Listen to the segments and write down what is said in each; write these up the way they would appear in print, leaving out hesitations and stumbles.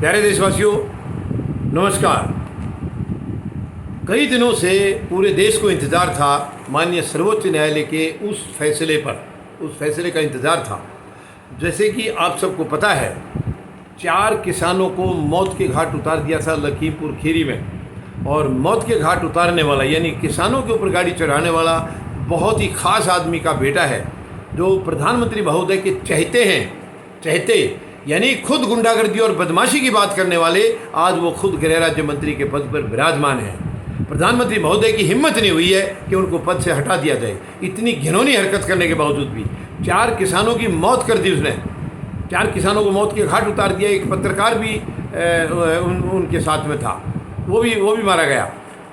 प्यारे देशवासियों, नमस्कार। कई दिनों से पूरे देश को इंतज़ार था माननीय सर्वोच्च न्यायालय के उस फैसले का इंतज़ार था। जैसे कि आप सबको पता है, 4 किसानों को मौत के घाट उतार दिया था लखीमपुर खीरी में। और मौत के घाट उतारने वाला यानी किसानों के ऊपर गाड़ी चढ़ाने वाला बहुत ही ख़ास आदमी का बेटा है, जो प्रधानमंत्री महोदय के चहेते यानी खुद गुंडागर्दी और बदमाशी की बात करने वाले, आज वो खुद गृह राज्य मंत्री के पद पर विराजमान हैं। प्रधानमंत्री महोदय की हिम्मत नहीं हुई है कि उनको पद से हटा दिया जाए। इतनी घिनौनी हरकत करने के बावजूद भी 4 किसानों की मौत कर दी उसने। 4 किसानों को मौत के घाट उतार दिया। एक पत्रकार भी उनके साथ में था, वो भी मारा गया।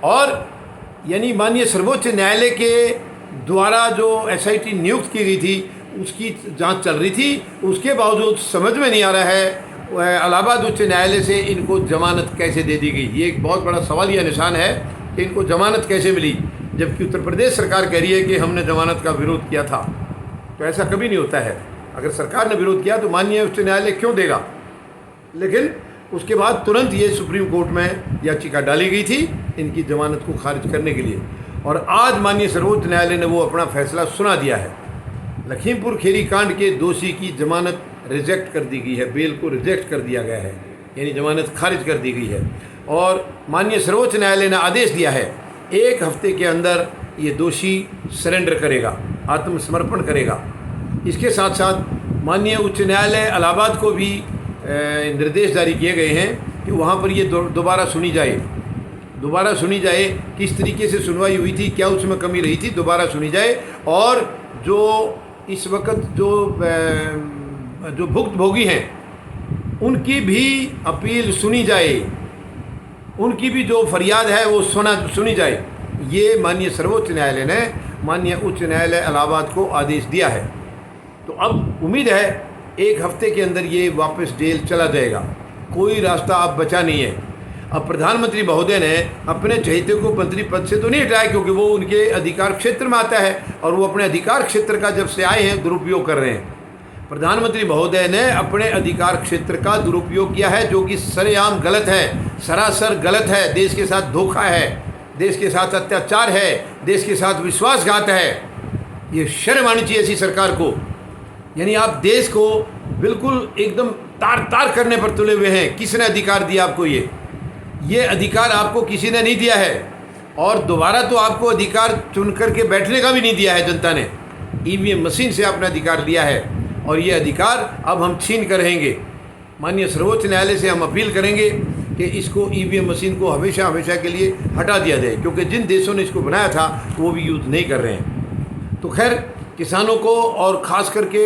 और यानी माननीय सर्वोच्च न्यायालय के द्वारा जो SIT नियुक्त की गई थी, उसकी जांच चल रही थी। उसके बावजूद समझ में नहीं आ रहा है इलाहाबाद उच्च न्यायालय से इनको जमानत कैसे दे दी गई। ये एक बहुत बड़ा सवालिया निशान है कि इनको जमानत कैसे मिली, जबकि उत्तर प्रदेश सरकार कह रही है कि हमने जमानत का विरोध किया था। तो ऐसा कभी नहीं होता है। अगर सरकार ने विरोध किया तो माननीय उच्च न्यायालय क्यों देगा। लेकिन उसके बाद तुरंत ये सुप्रीम कोर्ट में याचिका डाली गई थी इनकी जमानत को खारिज करने के लिए। और आज माननीय सर्वोच्च न्यायालय ने वो अपना फैसला सुना दिया है। लखीमपुर खीरी कांड के दोषी की जमानत रिजेक्ट कर दी गई है, बेल को रिजेक्ट कर दिया गया है, यानी जमानत खारिज कर दी गई है। और माननीय सर्वोच्च न्यायालय ने आदेश दिया है 1 हफ्ते के अंदर ये दोषी सरेंडर करेगा, आत्मसमर्पण करेगा। इसके साथ साथ माननीय उच्च न्यायालय इलाहाबाद को भी निर्देश जारी किए गए हैं कि वहाँ पर ये दोबारा सुनी जाए, किस तरीके से सुनवाई हुई थी, क्या उसमें कमी रही थी, दोबारा सुनी जाए। और जो इस वक्त जो भुक्तभोगी हैं उनकी भी अपील सुनी जाए, उनकी भी जो फरियाद है वो सुनी जाए। ये माननीय सर्वोच्च न्यायालय ने माननीय उच्च न्यायालय इलाहाबाद को आदेश दिया है। तो अब उम्मीद है 1 हफ्ते के अंदर ये वापस जेल चला जाएगा। कोई रास्ता अब बचा नहीं है। अब प्रधानमंत्री महोदय ने अपने चहेते को मंत्री पद से तो नहीं हटाया, क्योंकि वो उनके अधिकार क्षेत्र में आता है और वो अपने अधिकार क्षेत्र का जब से आए हैं दुरुपयोग कर रहे हैं। प्रधानमंत्री महोदय ने अपने अधिकार क्षेत्र का दुरुपयोग किया है, जो कि सरेआम गलत है, सरासर गलत है। देश के साथ धोखा है, देश के साथ अत्याचार है, देश के साथ विश्वासघात है। ये शर्म आनी चाहिए ऐसी सरकार को। यानी आप देश को बिल्कुल एकदम तार करने पर तुले हुए हैं। किसने अधिकार दिया आपको? ये अधिकार आपको किसी ने नहीं दिया है। और दोबारा तो आपको अधिकार चुन करके बैठने का भी नहीं दिया है जनता ने। EVM मशीन से आपने अधिकार लिया है और ये अधिकार अब हम छीन कर रहेंगे। माननीय सर्वोच्च न्यायालय से हम अपील करेंगे कि इसको EVM मशीन को हमेशा के लिए हटा दिया जाए, क्योंकि जिन देशों ने इसको बनाया था वो भी यूज़ नहीं कर रहे हैं। तो खैर, किसानों को और ख़ास करके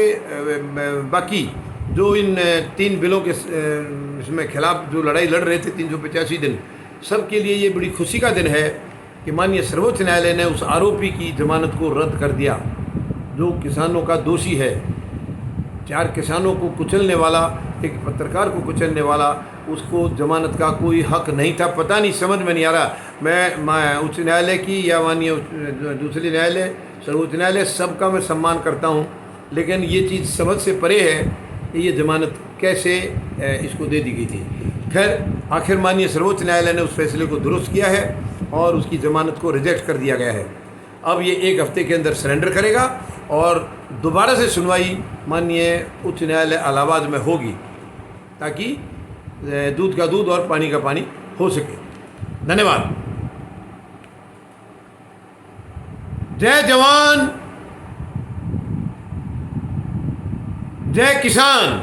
बाकी जो इन 3 बिलों के इसमें खिलाफ जो लड़ाई लड़ रहे थे 385 दिन, सब के लिए ये बड़ी खुशी का दिन है कि माननीय सर्वोच्च न्यायालय ने उस आरोपी की जमानत को रद्द कर दिया, जो किसानों का दोषी है। 4 किसानों को कुचलने वाला, एक पत्रकार को कुचलने वाला, उसको जमानत का कोई हक नहीं था। पता नहीं, समझ में नहीं आ रहा। मैं उच्च न्यायालय की या माननीय दूसरे न्यायालय, सर्वोच्च न्यायालय, सबका मैं सम्मान करता हूँ, लेकिन ये चीज़ समझ से परे है कि ये जमानत कैसे इसको दे दी गई थी। खैर, आखिर माननीय सर्वोच्च न्यायालय ने उस फैसले को दुरुस्त किया है और उसकी ज़मानत को रिजेक्ट कर दिया गया है। अब ये 1 हफ्ते के अंदर सरेंडर करेगा और दोबारा से सुनवाई माननीय उच्च न्यायालय इलाहाबाद में होगी, ताकि दूध का दूध और पानी का पानी हो सके। धन्यवाद। जय जवान, जय किसान,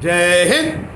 जय हिंद।